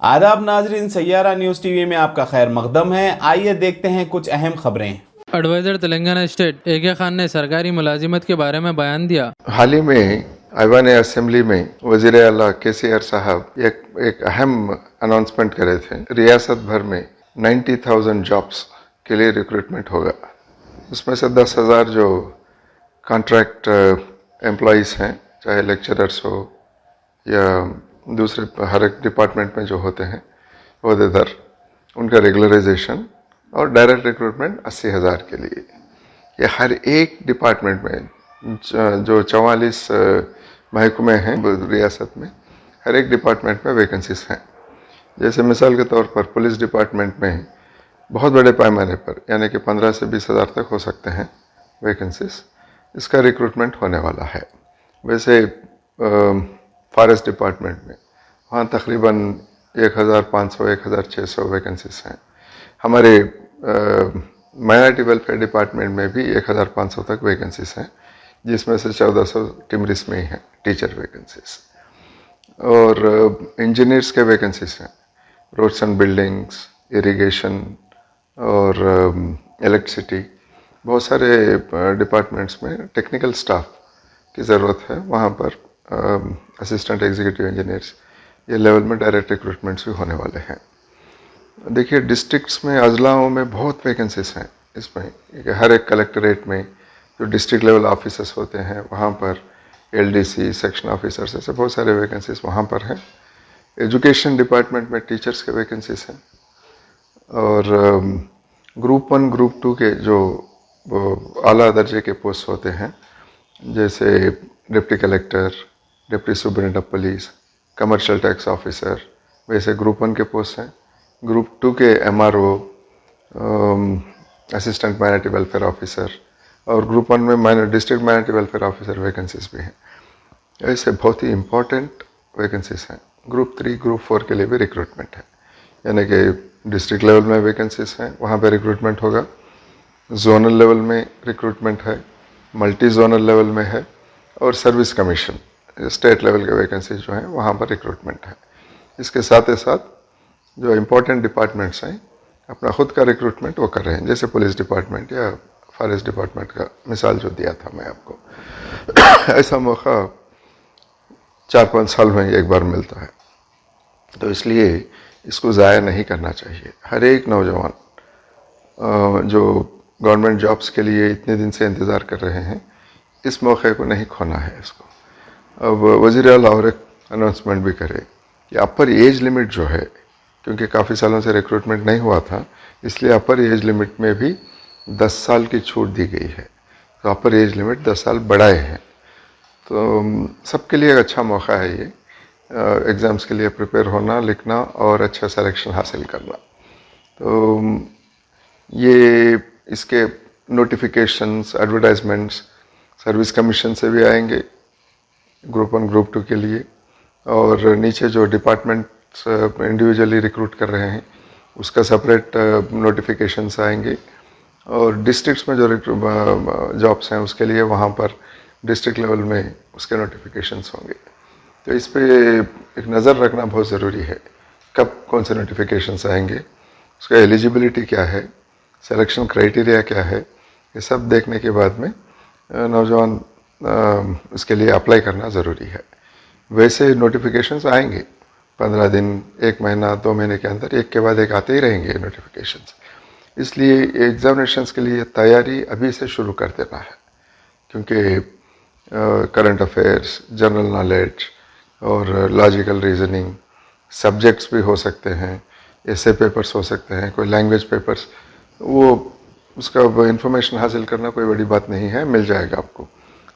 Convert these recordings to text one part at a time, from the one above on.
आदाब नाजरीन, Saiyaara news TV में आपका खैर मकदम है। आइए देखते हैं कुछ अहम खबरें। Adviser Telangana state A K. Khan ने सरकारी मुलाजिमत के बारे में बयान दिया। हाल ही में ऐवान असेंबली में वजीर आला KCR साहब एक अहम अनाउंसमेंट करे थे। रियासत भर में 90,000 जॉब्स के लिए रिक्रूटमेंट होगा। उसमें से 10,000 जो कॉन्ट्रैक्ट एम्प्लॉयज़ हैं, चाहे लेक्चरर्स हो या दूसरे हर एक डिपार्टमेंट में जो होते हैं ओहदेदार, उनका रेगुलराइजेशन, और डायरेक्ट रिक्रूटमेंट 80,000 के लिए। ये हर एक डिपार्टमेंट में जो 44 महकमे हैं रियासत में, हर एक डिपार्टमेंट में वैकेंसीज हैं। जैसे मिसाल के तौर पर पुलिस डिपार्टमेंट में बहुत बड़े पैमाने पर, यानी कि 15 से 20,000 तक हो सकते हैं वैकेंसीज, इसका रिक्रूटमेंट होने वाला है। वैसे फॉरेस्ट डिपार्टमेंट में वहाँ तकरीबन 1,500-1,600 वैकेंसीज हैं। हमारे माइनॉरिटी वेलफेयर डिपार्टमेंट में भी 1,500 तक वैकेंसीज हैं, जिसमें से 1,400 टिमरिस में ही हैं टीचर वैकेंसीज। और इंजीनियर्स के वैकेंसीज हैं, रोड्स एंड बिल्डिंग्स, इरिगेशन और इलेक्ट्रिसिटी। बहुत सारे डिपार्टमेंट्स में टेक्निकल स्टाफ की ज़रूरत है। वहाँ पर असिस्टेंट एग्जीक्यूटिव इंजीनियर्स, ये लेवल में डायरेक्ट रिक्रूटमेंट्स भी होने वाले हैं। देखिए, डिस्ट्रिक्ट्स में, अजलाओं में बहुत वैकेंसीज हैं। इसमें हर एक कलेक्टरेट में जो डिस्ट्रिक्ट लेवल ऑफिसर्स होते हैं, वहाँ पर LDC, सेक्शन ऑफिसर्स, ऐसे बहुत सारे वैकेंसीज वहाँ पर हैं। एजुकेशन डिपार्टमेंट में टीचर्स के वैकेंसीज हैं। और ग्रुप 1, ग्रुप 2 के जो आला दर्जे के पोस्ट होते हैं, जैसे deputy collector, deputy superintendent of police, commercial tax officer, वैसे ग्रुप 1 के पोस्ट हैं। ग्रुप 2 के MRO, assistant minority welfare officer, और ग्रुप 1 में district minority welfare officer vacancies भी हैं। ऐसे बहुत ही इम्पोर्टेंट वैकेंसीज हैं। ग्रुप 3, ग्रुप 4 के लिए भी रिक्रूटमेंट है, यानी कि डिस्ट्रिक्ट लेवल में वैकेंसीज हैं, वहाँ पर रिक्रूटमेंट होगा। जोनल लेवल में रिक्रूटमेंट है, मल्टी जोनल लेवल में है, और सर्विस कमीशन स्टेट लेवल के वैकेंसीज जो हैं वहाँ पर रिक्रूटमेंट है। इसके साथ ही साथ जो इम्पोर्टेंट डिपार्टमेंट्स हैं, अपना खुद का रिक्रूटमेंट वो कर रहे हैं, जैसे पुलिस डिपार्टमेंट या फॉरेस्ट डिपार्टमेंट का मिसाल जो दिया था मैं आपको। ऐसा मौका 4-5 साल में एक बार मिलता है, तो इसलिए इसको ज़ाया नहीं करना चाहिए। हर एक नौजवान जो गवर्नमेंट जॉब्स के लिए इतने दिन से इंतज़ार कर रहे हैं, इस मौके को नहीं खोना है इसको। अब वज़ीर आला और एक अनाउंसमेंट भी करे कि अपर एज लिमिट जो है, क्योंकि काफ़ी सालों से रिक्रूटमेंट नहीं हुआ था, इसलिए अपर एज लिमिट में भी 10 साल की छूट दी गई है। तो अपर एज लिमिट 10 साल बढ़ाए हैं। तो सबके लिए एक अच्छा मौका है ये, एग्ज़ाम्स के लिए प्रिपेयर होना, लिखना और अच्छा सिलेक्शन हासिल करना। तो ये इसके नोटिफिकेशंस, एडवर्टाइजमेंट्स सर्विस कमीशन से भी आएंगे ग्रुप 1, ग्रुप 2 के लिए, और नीचे जो डिपार्टमेंट्स इंडिविजुअली रिक्रूट कर रहे हैं उसका सेपरेट नोटिफिकेशंस आएंगे। और डिस्ट्रिक्ट्स में जो जॉब्स हैं उसके लिए वहाँ पर डिस्ट्रिक्ट लेवल में उसके नोटिफिकेशंस होंगे। तो इस पे एक नज़र रखना बहुत ज़रूरी है, कब कौन से नोटिफिकेशंस आएंगे, उसका एलिजिबिलिटी क्या है, सिलेक्शन क्राइटेरिया क्या है, ये सब देखने के बाद में नौजवान इसके लिए अप्लाई करना ज़रूरी है। वैसे नोटिफिकेशंस आएंगे 15 दिन, 1 महीना, 2 महीने के अंदर एक के बाद एक आते ही रहेंगे नोटिफिकेशंस। इसलिए एग्जामिनेशंस के लिए तैयारी अभी से शुरू कर देना है, क्योंकि करंट अफेयर्स, जनरल नॉलेज और लॉजिकल रीजनिंग सब्जेक्ट्स भी हो सकते हैं, ऐसे पेपर्स हो सकते हैं, कोई लैंग्वेज पेपर्स, वो उसका इंफॉर्मेशन हासिल करना कोई बड़ी बात नहीं है, मिल जाएगा आपको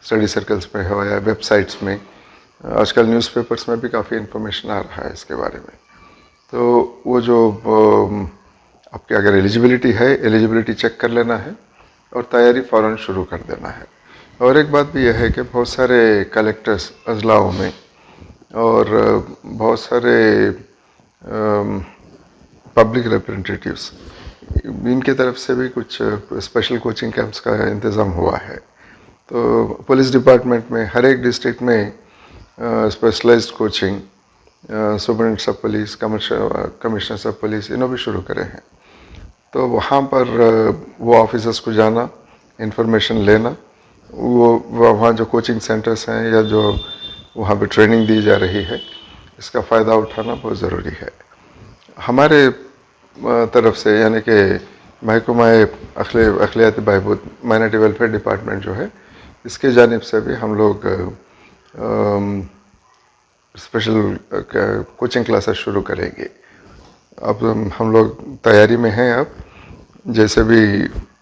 स्टडी सर्कल्स में हो या वेबसाइट्स में। आजकल न्यूज़पेपर्स में भी काफ़ी इन्फॉर्मेशन आ रहा है इसके बारे में। तो वो जो आपकी अगर एलिजिबिलिटी है, एलिजिबिलिटी चेक कर लेना है और तैयारी फ़ौरन शुरू कर देना है। और एक बात भी यह है कि बहुत सारे कलेक्टर्स अजलाओं में और बहुत सारे पब्लिक रिप्रेजेंटेटिव्स, इनके तरफ से भी कुछ स्पेशल कोचिंग कैंप्स का इंतज़ाम हुआ है। तो पुलिस डिपार्टमेंट में हर एक डिस्ट्रिक्ट में specialized coaching superintendents of police, commissioners of police, इन्हों भी शुरू करे हैं। तो वहाँ पर वो ऑफिसर्स को जाना, इंफॉर्मेशन लेना, वो वहाँ जो कोचिंग सेंटर्स हैं या जो वहाँ पे ट्रेनिंग दी जा रही है, इसका फ़ायदा उठाना बहुत ज़रूरी है। हमारे तरफ से यानी कि महकमा अखिलियाती बहबूद माइनॉरिटी वेलफेयर डिपार्टमेंट जो है, इसके जानिब से भी हम लोग स्पेशल कोचिंग क्लासेस शुरू करेंगे। अब हम लोग तैयारी में हैं। अब जैसे भी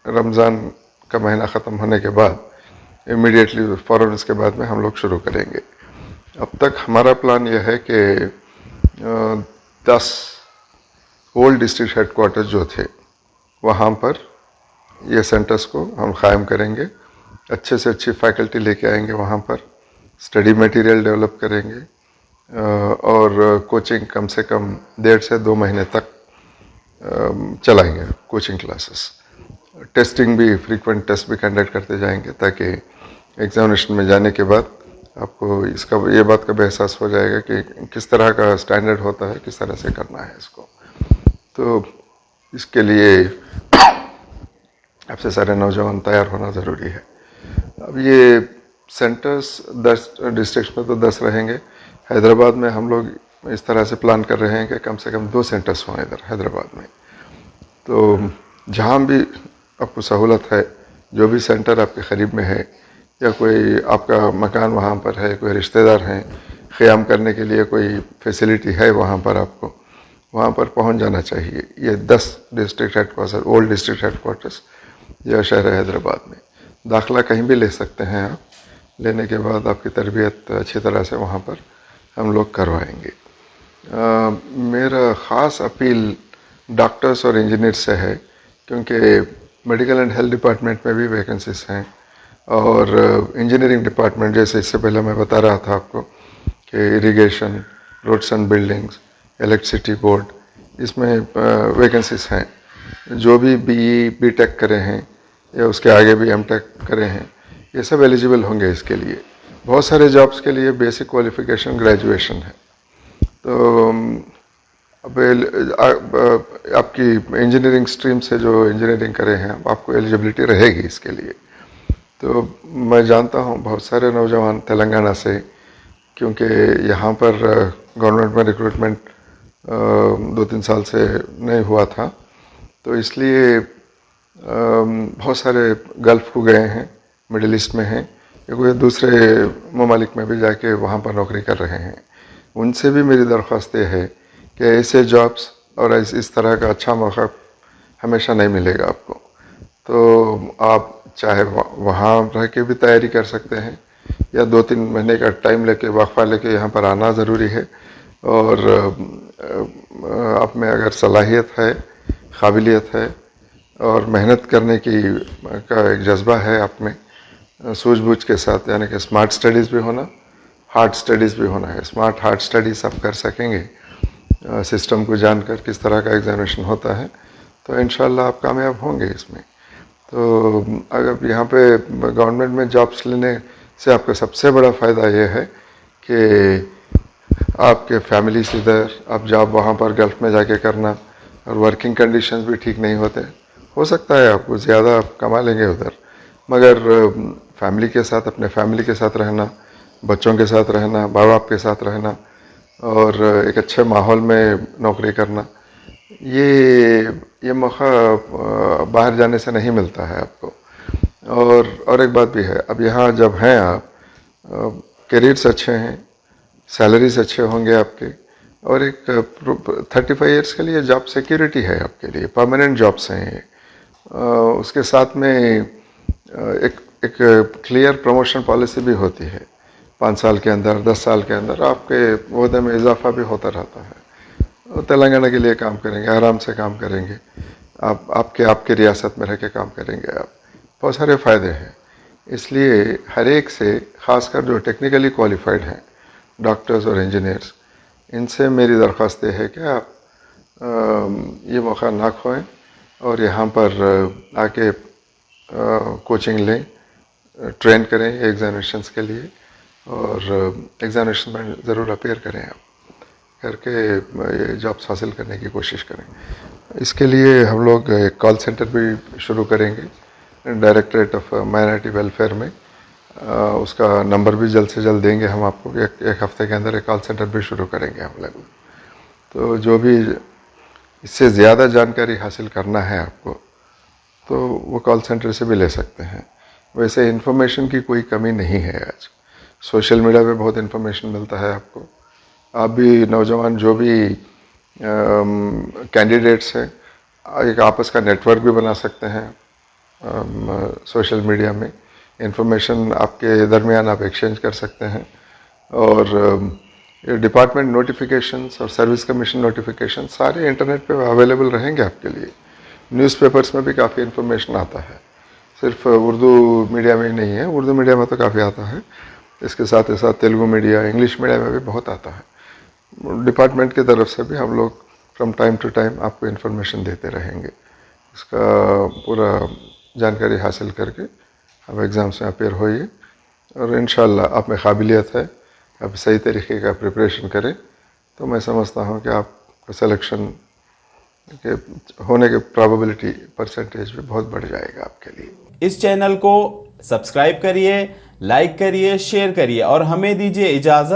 रमज़ान का महीना ख़त्म होने के बाद इमीडिएटली फ़ौरन इसके बाद में हम लोग शुरू करेंगे। अब तक हमारा प्लान यह है कि 10 ओल्ड डिस्ट्रिक्ट हेडक्वार्टर्स जो थे वहाँ पर ये सेंटर्स को हम कायम करेंगे। अच्छे से अच्छी फैकल्टी लेके आएंगे, वहाँ पर स्टडी मटेरियल डेवलप करेंगे और कोचिंग कम से कम 1.5 से 2 महीने तक चलाएंगे कोचिंग क्लासेस। टेस्टिंग भी, फ्रीक्वेंट टेस्ट भी कंडक्ट करते जाएंगे ताकि एग्जामिनेशन में जाने के बाद आपको इसका ये बात का भी एहसास हो जाएगा कि किस तरह का स्टैंडर्ड होता है, किस तरह से करना है इसको। तो इसके लिए आपसे सारे नौजवान तैयार होना ज़रूरी है। अब ये सेंटर्स 10 डिस्ट्रिक्ट में तो 10 रहेंगे। हैदराबाद में हम लोग इस तरह से प्लान कर रहे हैं कि कम से कम 2 सेंटर्स हों इधर हैदराबाद में। तो जहाँ भी आपको सहूलत है, जो भी सेंटर आपके करीब में है या कोई आपका मकान वहाँ पर है, कोई रिश्तेदार हैं, क़याम करने के लिए कोई फैसिलिटी है वहाँ पर, आपको वहाँ पर पहुँच जाना चाहिए। ये 10 district headquarters, old district headquarters या शहर हैदराबाद में दाखिला कहीं भी ले सकते हैं आप। लेने के बाद आपकी तरबियत अच्छी तरह से वहाँ पर हम लोग करवाएंगे। मेरा ख़ास अपील डॉक्टर्स और इंजीनियर्स से है, क्योंकि मेडिकल एंड हेल्थ डिपार्टमेंट में भी वैकेंसीज हैं और इंजीनियरिंग डिपार्टमेंट, जैसे इससे पहले मैं बता रहा था आपको कि irrigation, roads and buildings, electricity board, इसमें वैकेंसीज हैं। जो भी BE BTech करे हैं या उसके आगे भी MTech करे हैं, ये सब एलिजिबल होंगे इसके लिए। बहुत सारे जॉब्स के लिए बेसिक क्वालिफिकेशन ग्रेजुएशन है। तो अब आपकी इंजीनियरिंग स्ट्रीम से जो इंजीनियरिंग करे हैं, आपको एलिजिबिलिटी रहेगी इसके लिए। तो मैं जानता हूँ बहुत सारे नौजवान तेलंगाना से, क्योंकि यहाँ पर गवर्नमेंट में रिक्रूटमेंट 2-3 साल से नहीं हुआ था, तो इसलिए बहुत सारे गल्फ़ को गए हैं, मिडिल ईस्ट में हैं, या कोई दूसरे ममालिक में भी जाके वहाँ पर नौकरी कर रहे हैं। उनसे भी मेरी दरख्वास्त ये है कि ऐसे जॉब्स और इस तरह का अच्छा मौका हमेशा नहीं मिलेगा आपको। तो आप चाहे वहाँ रह के भी तैयारी कर सकते हैं या 2-3 महीने का टाइम लेके, वक्फा लेके यहाँ पर आना ज़रूरी है। और आप में अगर सलाहियत है, काबिलियत है और मेहनत करने का एक जज्बा है आप में, सूझबूझ के साथ, यानी कि स्मार्ट स्टडीज़ भी होना, हार्ड स्टडीज़ भी होना है। स्मार्ट हार्ड स्टडीज़ आप कर सकेंगे सिस्टम को जानकर किस तरह का एग्जामिनेशन होता है, तो इंशाल्लाह आप कामयाब होंगे इसमें। तो अगर यहाँ पे गवर्नमेंट में जॉब्स लेने से आपका सबसे बड़ा फ़ायदा ये है कि आपके फैमिली से इधर, आप जॉब वहाँ पर गल्फ़ में जाके करना, और वर्किंग कंडीशंस भी ठीक नहीं होते। हो सकता है आपको ज़्यादा आप कमा लेंगे उधर, मगर फैमिली के साथ, अपने फैमिली के साथ रहना, बच्चों के साथ रहना, माँ बाप के साथ रहना और एक अच्छे माहौल में नौकरी करना, ये मौका बाहर जाने से नहीं मिलता है आपको। और एक बात भी है, अब यहाँ जब हैं आप, करियर्स अच्छे हैं, सैलरीज अच्छे होंगे आपके, और एक 35 इयर्स के लिए जॉब सिक्योरिटी है आपके लिए, परमानेंट जॉब्स हैं ये। उसके साथ में एक क्लियर प्रमोशन पॉलिसी भी होती है। 5 साल के अंदर, 10 साल के अंदर आपके ओहदे में इजाफा भी होता रहता है। तेलंगाना के लिए काम करेंगे, आराम से काम करेंगे, आपके रियासत में रह के काम करेंगे आप, बहुत सारे फ़ायदे हैं। इसलिए हर एक से, ख़ासकर जो टेक्निकली क्वालिफाइड हैं, डॉक्टर्स और इंजीनियर्स, इनसे मेरी दरख्वास्त है कि आप ये मौका ना खोएं और यहाँ पर आके कोचिंग लें, ट्रेन करें एग्जामिनेशंस के लिए, और एग्जामिनेशन में ज़रूर अपीयर करें आप। करके ये जॉब्स हासिल करने की कोशिश करें। इसके लिए हम लोग एक कॉल सेंटर भी शुरू करेंगे डायरेक्टरेट ऑफ माइनॉरिटी वेलफेयर में। उसका नंबर भी जल्द से जल्द देंगे हम आपको। एक हफ्ते के अंदर एक कॉल सेंटर भी शुरू करेंगे हम लोग। तो जो भी इससे ज़्यादा जानकारी हासिल करना है आपको, तो वो कॉल सेंटर से भी ले सकते हैं। वैसे इन्फॉर्मेशन की कोई कमी नहीं है। आज सोशल मीडिया पे बहुत इन्फॉर्मेशन मिलता है आपको। आप भी नौजवान जो भी कैंडिडेट्स हैं, एक आपस का नेटवर्क भी बना सकते हैं। सोशल मीडिया में इंफॉर्मेशन आपके दरमियान आप एक्सचेंज कर सकते हैं। और डिपार्टमेंट नोटिफिकेशंस और सर्विस कमीशन नोटिफिकेशन सारे इंटरनेट पे अवेलेबल रहेंगे आपके लिए। न्यूज़पेपर्स में भी काफ़ी इन्फॉर्मेशन आता है, सिर्फ उर्दू मीडिया में ही नहीं है। उर्दू मीडिया में तो काफ़ी आता है, इसके साथ ही साथ तेलुगु मीडिया, इंग्लिश मीडिया में भी बहुत आता है। डिपार्टमेंट की तरफ से भी हम लोग फ्रॉम टाइम टू टाइम आपको इन्फॉर्मेशन देते रहेंगे। इसका पूरा जानकारी हासिल करके आप एग्ज़ाम्स में अपेयर होइए और इंशाल्लाह आप में काबिलियत है, आप सही तरीके का प्रिपरेशन करें तो मैं समझता हूँ कि आपका सिलेक्शन के होने के प्रोबेबिलिटी परसेंटेज भी बहुत बढ़ जाएगा आपके लिए। इस चैनल को सब्सक्राइब करिए, लाइक करिए, शेयर करिए और हमें दीजिए इजाजत।